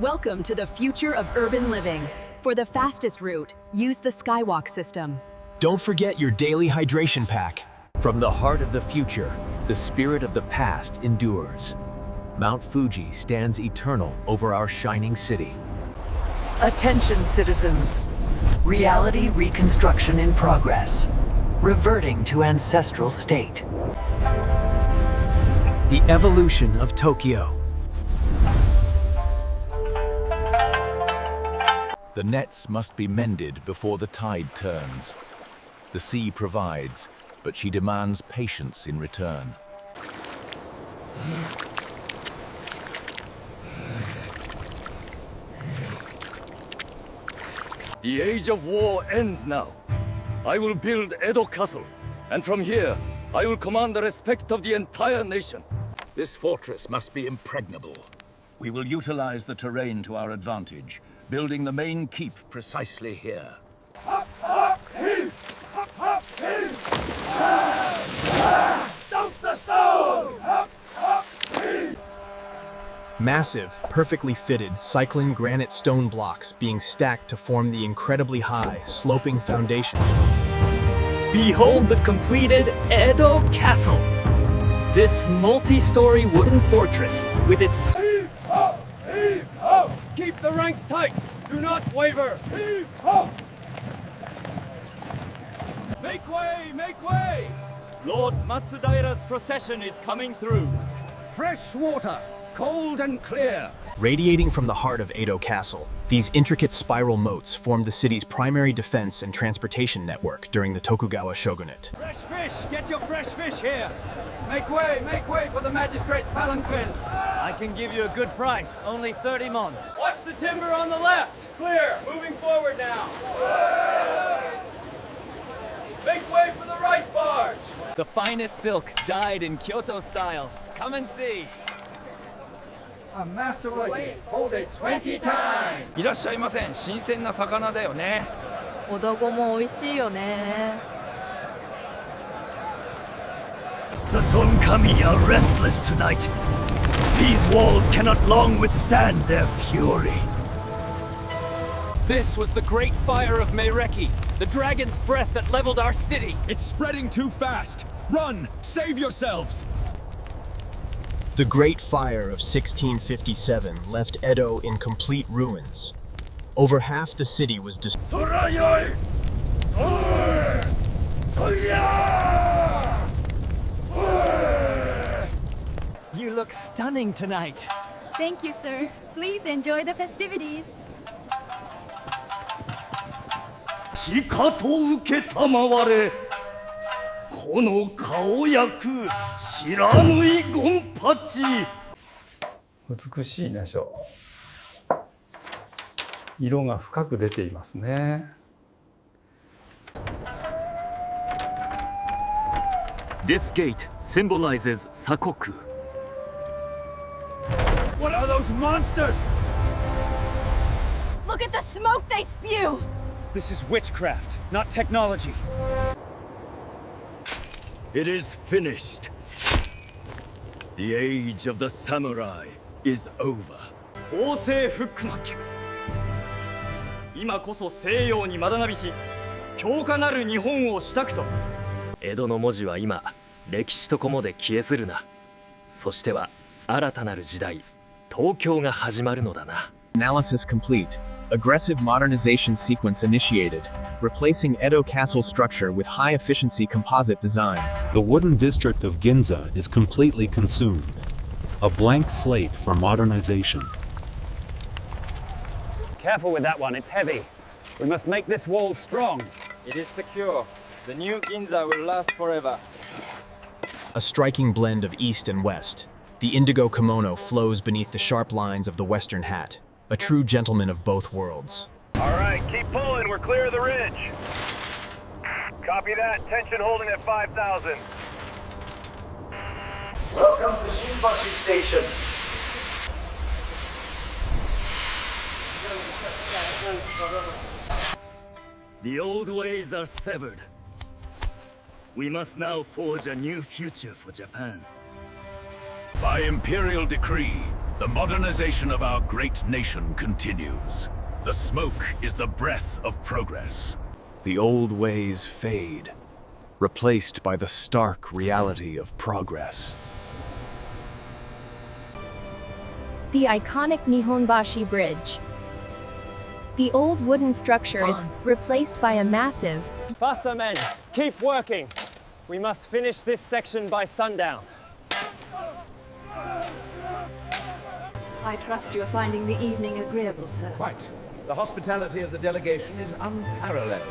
Welcome to the future of urban living. For the fastest route, use the Skywalk system. Don't forget your daily hydration pack. From the heart of the future, the spirit of the past endures. Mount Fuji stands eternal over our shining city. Attention, citizens. Reality reconstruction in progress. Reverting to ancestral state. The evolution of Tokyo. The nets must be mended before the tide turns. The sea provides, but she demands patience in return. The age of war ends now. I will build Edo Castle, and from here, I will command the respect of the entire nation. This fortress must be impregnable. We will utilize the terrain to our advantage, building the main keep precisely here. Dump the stone! Massive, perfectly fitted, cycling granite stone blocks being stacked to form the incredibly high, sloping foundation. Behold the completed Edo Castle! This multi-story wooden fortress, with its... Heave ho! Heave ho! Keep the ranks tight! Do not waver! Heave ho! Make way! Make way! Lord Matsudaira's procession is coming through. Fresh water! Cold and clear! Radiating from the heart of Edo Castle, these intricate spiral moats formed the city's primary defense and transportation network during the Tokugawa shogunate. Fresh fish! Get your fresh fish here! Make way for the magistrate's palanquin! I can give you a good price, only 30 mon. Watch the timber on the left! Clear! Moving forward now! Make way for the rice barge! The finest silk, dyed in Kyoto style. Come and see. A masterfully folded 20 times! いらっしゃいません。新鮮な魚だよね。おどごも美味しいよね。The Zonkami are restless tonight. These walls cannot long withstand their fury. This was the great fire of Meireki, the dragon's breath that leveled our city. It's spreading too fast. Run! Save yourselves! The Great Fire of 1657 left Edo in complete ruins. Over half the city was destroyed. You look stunning tonight. Thank you, sir. Please enjoy the festivities. しかと受けたまわれこの顔焼く知らぬいゴンパチ美しいでしょう。色が深く出ていますね。This gate symbolizes Sakoku. What are those monsters? Look at the smoke they spew! This is witchcraft, not technology. It is finished. The age of the samurai is over. 王政復古の客今こそ西洋にまだなびし強化なる日本をしたくと江戸の文字は今歴史ともで消えずるな。そしては新たなる時代東京が始まるのだな。 Analysis complete. Aggressive modernization sequence initiated, replacing Edo Castle structure with high-efficiency composite design. The wooden district of Ginza is completely consumed. A blank slate for modernization. Careful with that one, it's heavy. We must make this wall strong. It is secure. The new Ginza will last forever. A striking blend of east and west. The indigo kimono flows beneath the sharp lines of the western hat. A true gentleman of both worlds. All right, keep pulling. We're clear of the ridge. Copy that. Tension holding at 5,000. Welcome to Shimpei Station. The old ways are severed. We must now forge a new future for Japan. By imperial decree, The modernization of our great nation continues. The smoke is the breath of progress. The old ways fade, replaced by the stark reality of progress. The iconic Nihonbashi Bridge. The old wooden structure is replaced by a massive... Faster, men! Keep working! We must finish this section by sundown. I trust you are finding the evening agreeable, sir. Quite. The hospitality of the delegation is unparalleled,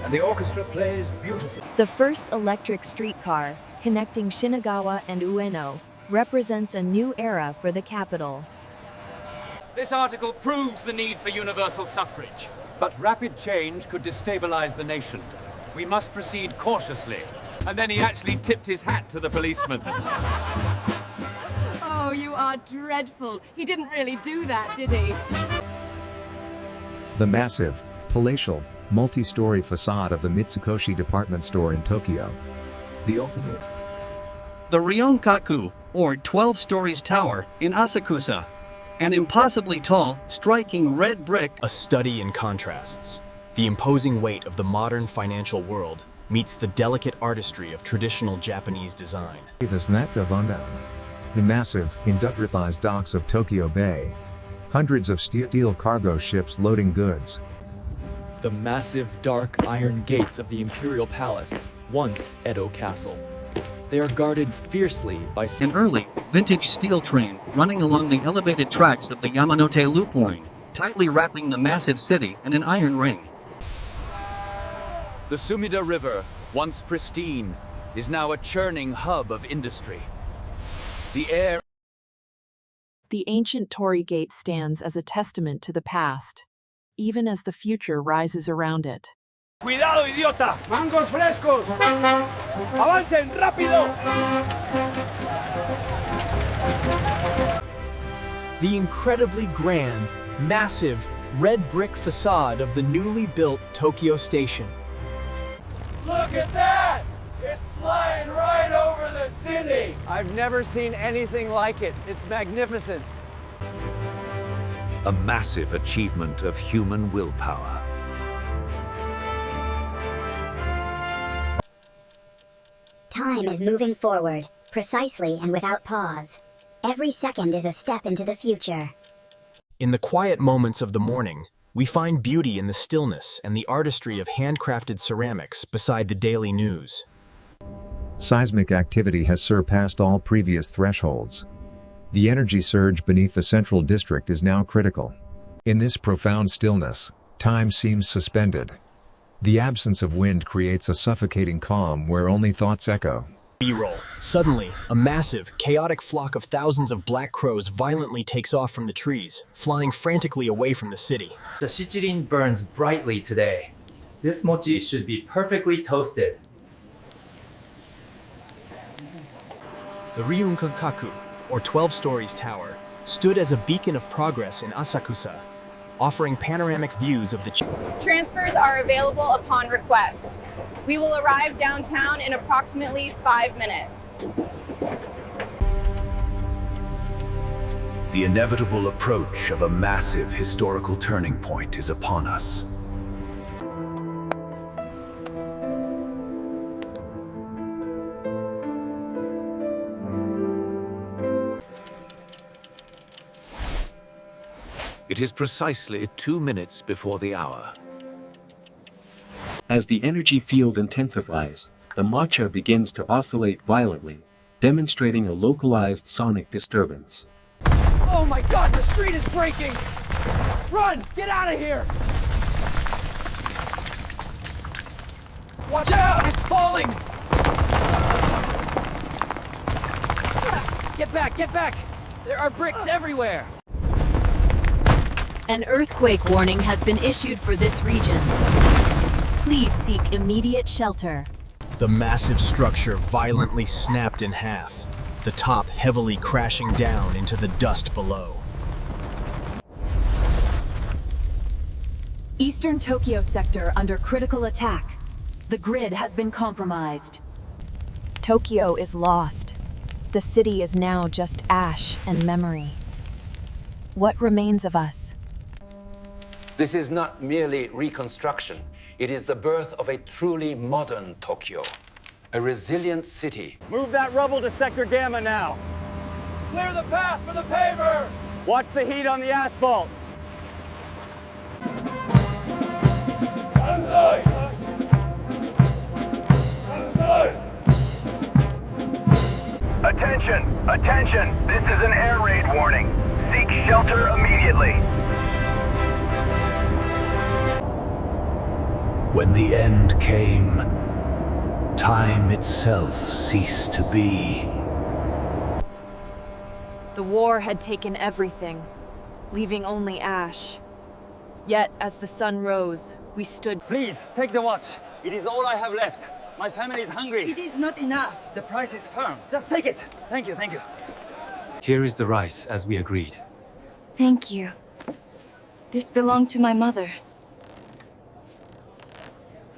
and the orchestra plays beautifully. The first electric streetcar, connecting Shinagawa and Ueno, represents a new era for the capital. This article proves the need for universal suffrage. But rapid change could destabilize the nation. We must proceed cautiously. And then he actually tipped his hat to the policeman. Oh, you are dreadful. He didn't really do that, did he? The massive, palatial, multi-story facade of the Mitsukoshi department store in Tokyo. The ultimate. The Rionkaku, or 12 stories tower, in Asakusa. An impossibly tall, striking red brick. A study in contrasts. The imposing weight of the modern financial world meets the delicate artistry of traditional Japanese design. The massive, industrialized docks of Tokyo Bay. Hundreds of steel cargo ships loading goods. The massive, dark iron gates of the Imperial Palace, once Edo Castle. They are guarded fiercely by an early, vintage steel train running along the elevated tracks of the Yamanote Loop Line, tightly wrapping the massive city in an iron ring. The Sumida River, once pristine, is now a churning hub of industry. The air... The ancient Torii Gate stands as a testament to the past, even as the future rises around it. Cuidado, idiota! ¡Mangos frescos! ¡Avancen, rápido! The incredibly grand, massive, red brick facade of the newly built Tokyo Station. Look at that! It's flying right over the city! I've never seen anything like it. It's magnificent. A massive achievement of human willpower. Time is moving forward, precisely and without pause. Every second is a step into the future. In the quiet moments of the morning, we find beauty in the stillness and the artistry of handcrafted ceramics beside the daily news. Seismic activity has surpassed all previous thresholds. The energy surge beneath the central district is now critical. In this profound stillness, time seems suspended. The absence of wind creates a suffocating calm where only thoughts echo. B-roll. Suddenly, a massive, chaotic flock of thousands of black crows violently takes off from the trees, flying frantically away from the city. The shichirin burns brightly today. This mochi should be perfectly toasted. The Ryunkaku, or 12 stories tower, stood as a beacon of progress in Asakusa, offering panoramic views of the... Transfers are available upon request. We will arrive downtown in approximately 5 minutes. The inevitable approach of a massive historical turning point is upon us. It is precisely 2 minutes before the hour. As the energy field intensifies, the matcha begins to oscillate violently, demonstrating a localized sonic disturbance. Oh my god, the street is breaking! Run! Get out of here! Watch out! It's falling! Get back! Get back! There are bricks everywhere! An earthquake warning has been issued for this region. Please seek immediate shelter. The massive structure violently snapped in half, the top heavily crashing down into the dust below. Eastern Tokyo sector under critical attack. The grid has been compromised. Tokyo is lost. The city is now just ash and memory. what remains of us? This is not merely reconstruction. It is the birth of a truly modern Tokyo. A resilient city. Move that rubble to Sector Gamma now. Clear the path for the paver! Watch the heat on the asphalt. Attention! Attention! This is an air raid warning. Seek shelter immediately. When the end came, time itself ceased to be. The war had taken everything, leaving only ash. Yet, as the sun rose, we stood. Please, take the watch. It is all I have left. My family is hungry. It is not enough. The price is firm. Just take it. Thank you, thank you. Here is the rice, as we agreed. Thank you. This belonged to my mother.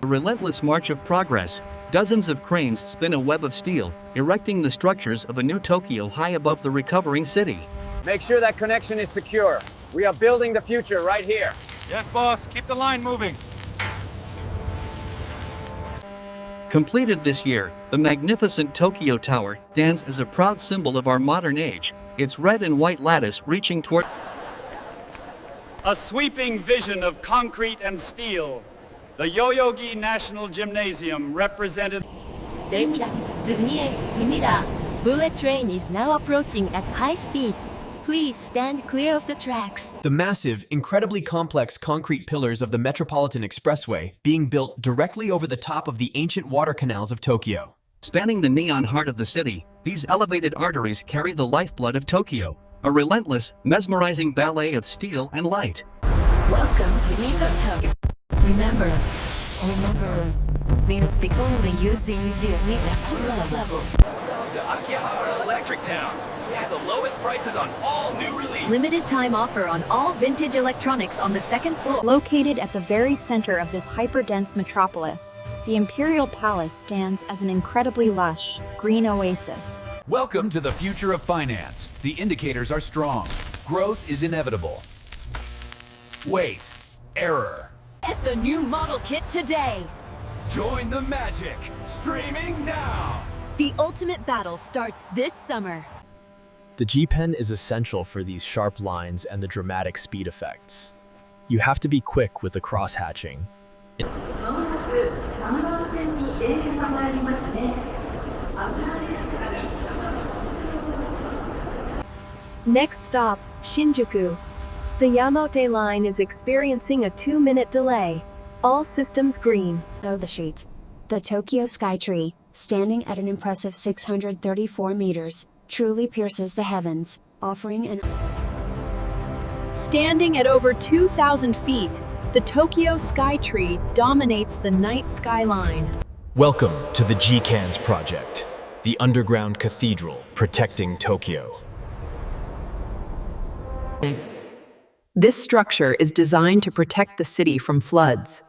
A relentless march of progress. Dozens of cranes spin a web of steel, erecting the structures of a new Tokyo high above the recovering city. Make sure that connection is secure. We are building the future right here. Yes, boss. Keep the line moving. Completed this year, the magnificent Tokyo Tower stands as a proud symbol of our modern age, its red and white lattice reaching toward a sweeping vision of concrete and steel. The Yoyogi National Gymnasium represented. Bullet train is now approaching at high speed. Please stand clear of the tracks. The massive, incredibly complex concrete pillars of the Metropolitan Expressway being built directly over the top of the ancient water canals of Tokyo. Spanning the neon heart of the city, these elevated arteries carry the lifeblood of Tokyo, a relentless, mesmerizing ballet of steel and light. Welcome to Tokyo. Remember means the only using the level. To Akihabara Electric Town. We have the lowest prices on all new release. Limited time offer on all vintage electronics on the second floor. Located at the very center of this hyper-dense metropolis, the Imperial Palace stands as an incredibly lush, green oasis. Welcome to the future of finance. The indicators are strong. Growth is inevitable. Wait. Error. Get the new model kit today. Join the magic. Streaming now. The ultimate battle starts this summer. The G-Pen is essential for these sharp lines and the dramatic speed effects. You have to be quick with the cross-hatching. Next stop, Shinjuku. The Yamate line is experiencing a 2-minute delay. All systems green. Oh, the sheet. The Tokyo Skytree, standing at an impressive 634 meters, truly pierces the heavens, offering an... Standing at over 2,000 feet, the Tokyo Skytree dominates the night skyline. Welcome to the G-Cans project, the underground cathedral protecting Tokyo. This structure is designed to protect the city from floods.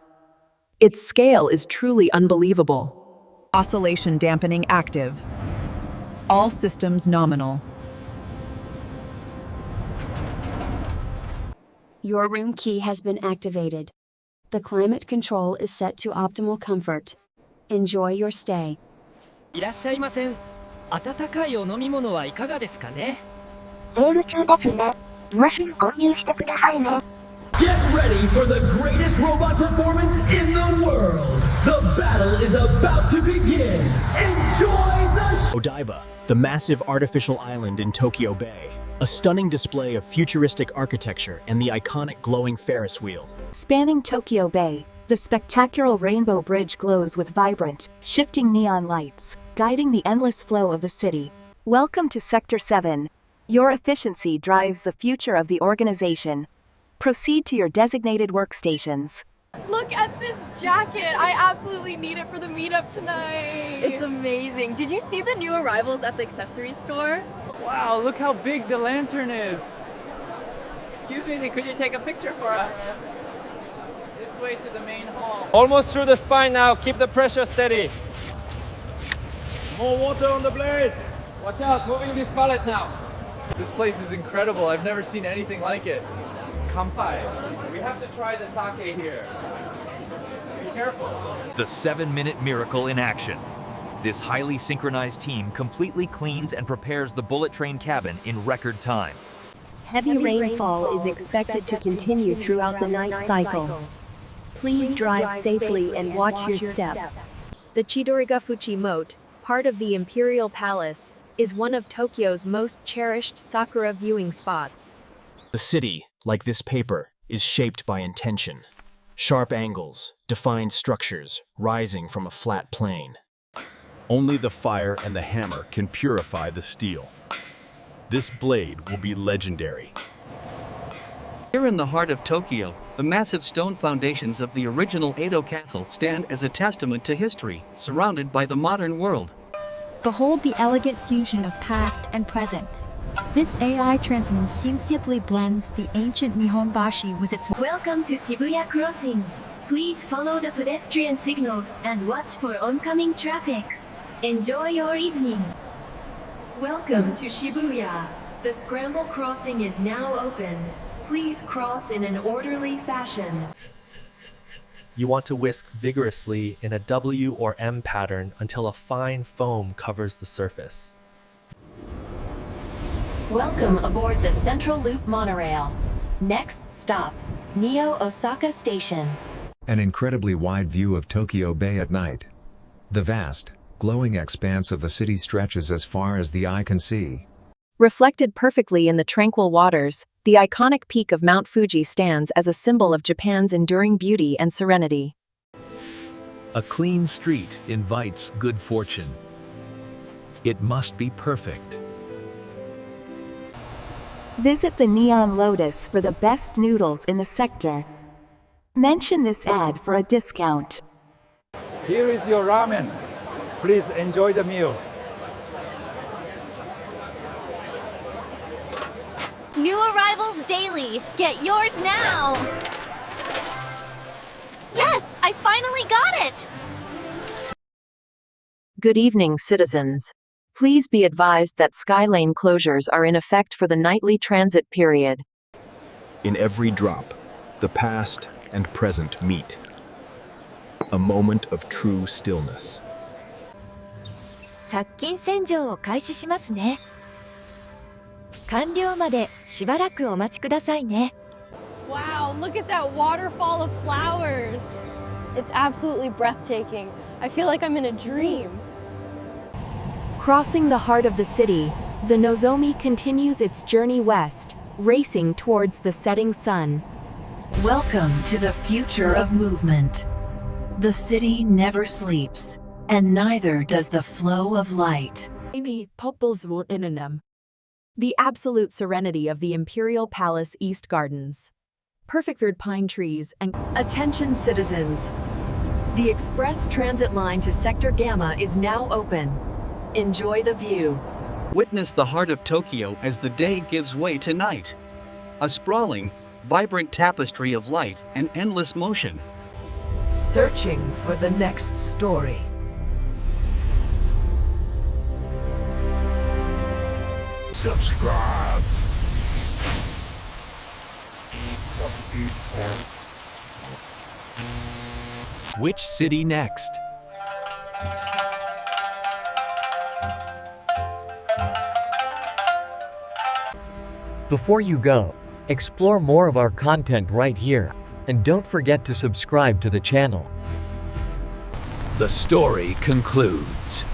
Its scale is truly unbelievable. Oscillation dampening active. All systems nominal. Your room key has been activated. The climate control is set to optimal comfort. Enjoy your stay. いらっしゃいません。温かいお飲み物はいかがですかね。セール中ですね。今すぐ購入してくださいね。Get ready for the greatest robot performance in the world! The battle is about to begin! Enjoy the Odaiba, the massive artificial island in Tokyo Bay. A stunning display of futuristic architecture and the iconic glowing Ferris wheel. Spanning Tokyo Bay, the spectacular Rainbow Bridge glows with vibrant, shifting neon lights, guiding the endless flow of the city. Welcome to Sector 7. Your efficiency drives the future of the organization. Proceed to your designated workstations. Look at this jacket! I absolutely need it for the meetup tonight! It's amazing. Did you see the new arrivals at the accessories store? Wow, look how big the lantern is! Excuse me, could you take a picture for us? This way to the main hall. Almost through the spine now. Keep the pressure steady. More water on the blade. Watch out, moving this pallet now. This place is incredible. I've never seen anything like it. Kampai. We have to try the sake here. Be careful. The 7-minute miracle in action. This highly synchronized team completely cleans and prepares the bullet train cabin in record time. Heavy rainfall is expected to continue throughout the night cycle. Please drive safely and watch your step. The Chidorigafuchi Moat, part of the Imperial Palace, is one of Tokyo's most cherished sakura viewing spots. The city, like this paper, is shaped by intention. Sharp angles, defined structures, rising from a flat plane. Only the fire and the hammer can purify the steel. This blade will be legendary. Here in the heart of Tokyo, the massive stone foundations of the original Edo castle stand as a testament to history, surrounded by the modern world. Behold the elegant fusion of past and present. This AI transit seamlessly blends the ancient Nihonbashi with its... Welcome to Shibuya Crossing. Please follow the pedestrian signals and watch for oncoming traffic. Enjoy your evening. Welcome to Shibuya. The scramble crossing is now open. Please cross in an orderly fashion. You want to whisk vigorously in a W or M pattern until a fine foam covers the surface. Welcome aboard the Central Loop monorail. Next stop, Neo Osaka Station. An incredibly wide view of Tokyo Bay at night. The vast, glowing expanse of the city stretches as far as the eye can see. Reflected perfectly in the tranquil waters, the iconic peak of Mount Fuji stands as a symbol of Japan's enduring beauty and serenity. A clean street invites good fortune. It must be perfect. Visit the Neon Lotus for the best noodles in the sector. Mention this ad for a discount. Here is your ramen. Please enjoy the meal. New arrivals daily. Get yours now. Yes, I finally got it. Good evening, citizens. Please be advised that Skylane closures are in effect for the nightly transit period. In every drop, the past and present meet. A moment of true stillness. 殺菌洗浄を開始しますね。完了までしばらくお待ちくださいね。 Wow, look at that waterfall of flowers. It's absolutely breathtaking. I feel like I'm in a dream. Crossing the heart of the city, the Nozomi continues its journey west, racing towards the setting sun. Welcome to the future of movement. The city never sleeps, and neither does the flow of light. The absolute serenity of the Imperial Palace East Gardens. Perfect pine trees and... Attention citizens! The express transit line to Sector Gamma is now open. Enjoy the view. Witness the heart of Tokyo as the day gives way to night. A sprawling, vibrant tapestry of light and endless motion. Searching for the next story. Subscribe. Which city next? Before you go, explore more of our content right here, and don't forget to subscribe to the channel. The story concludes.